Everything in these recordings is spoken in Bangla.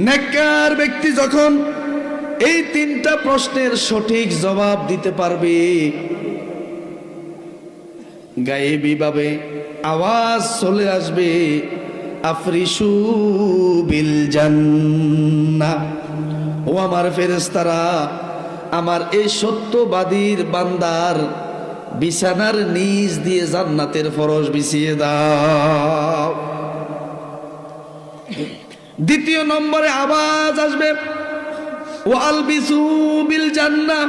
নেককার ব্যক্তি যখন এই তিনটা প্রশ্নের সঠিক জবাব দিতে পারবে, গায়েবী ভাবে আওয়াজ চলে আসবে, আফরিসু বিল জান্নাহ, ও আমার ফেরেশতারা, আমার এই সত্যবাদীর বান্দার বিছানার নিচ দিয়ে জান্নাতের ফরশ বিছিয়ে দাও। দ্বিতীয় নম্বরে আওয়াজ আসবে, ওয়ালবিসু বিল জান্নাহ।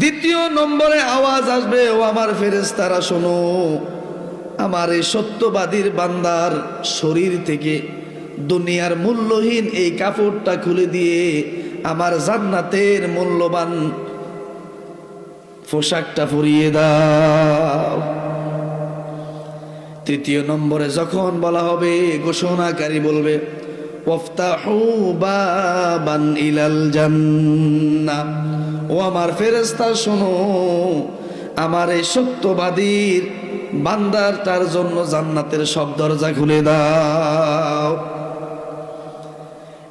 দ্বিতীয় নম্বরে আওয়াজ আসবে, ও আমার ফেরেশতারা শোনো, আমার এই সত্যবাদীর বান্দার শরীর থেকে দুনিয়ার মূল্যহীন এই কাপড়টা খুলে দিয়ে আমার জান্নাতের মূল্যবান পোশাকটা পরিয়ে দাও। তৃতীয় নম্বরে যখন বলা হবে, ঘোষণাকারী বলবে, ওয়াফতাহু বাবান ইলাল জান্নাহ, ও আমার ফেরেশতা শোনো, আমার এই সত্যবাদীর বান্দার তার জন্য জান্নাতের সব দরজা খুলে দাও।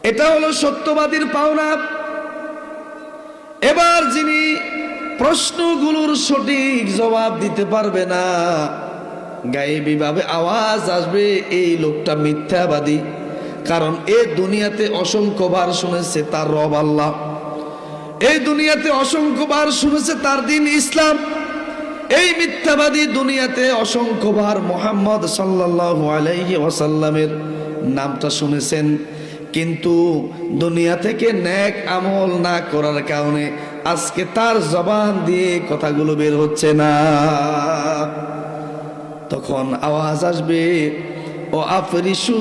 এটা হলো সত্যবাদীর পাওনা। এবার যিনি প্রশ্নগুলোর সঠিক জবাব দিতে পারবে না, গায়েবী ভাবে আওয়াজ আসবে, এই লোকটা মিথ্যাবাদী। কারণ এই দুনিয়াতে অসংখ্যবার শুনেছে তার রব আল্লাহ, এই দুনিয়াতে অসংখ্যবার শুনেছে তার দিন ইসলাম। এই মিথ্যাবাদী দুনিয়াতে অসংখ্যবার মুহাম্মদ সাল্লাল্লাহু আলাইহি ওয়াসাল্লামের নামটা শুনেছেন, কিন্তু দুনিয়া থেকে নেক আমল না করার কারণে আজকে তার জবান দিয়ে কথাগুলো বের হচ্ছে না। তখন আওয়াজ আসবে, ও আফরিসু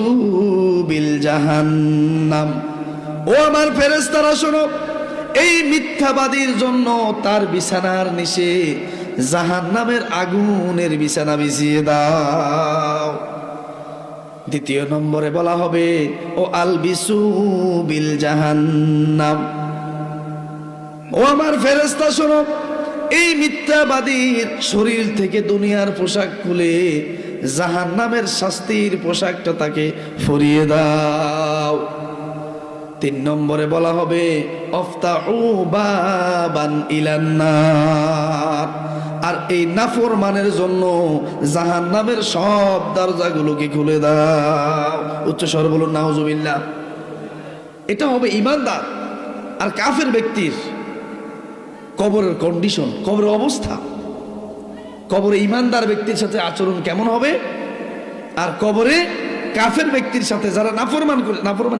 বিল জাহান্নাম, ও আমার ফেরেশতারা শোনো, এই মিথ্যাবাদীর জন্য তার বিছানার নিচে জাহান্নামের আগুনের বিছানা বিছিয়ে দাও। দ্বিতীয় নম্বরে বলা হবে, ও আলবিসু বিল জাহান্নাম, ও আমার ফেরেশতা শোনো, এই মিথ্যাবাদীর শরীর থেকে দুনিয়ার পোশাক খুলে জাহান্নামের শাস্তির পোশাকটা তাকে পরিয়ে দাও। তিন নম্বরে বলা হবে, আফতাহু বাবান ইলান নার, আর এই নাফরমানের জন্য জাহান্নামের সব দরজাগুলোকে খুলে দাও। উচ্চ স্বরে বলুন নাউজুবিল্লাহ। এটা হবে ঈমানদার আর কাফের ব্যক্তির কবরের কন্ডিশন, কবরের অবস্থা। কবরে ঈমানদার ব্যক্তির সাথে আচরণ কেমন হবে, আর কবরে কাফের ব্যক্তির সাথে যারা নাফরমান করে, নাফরমান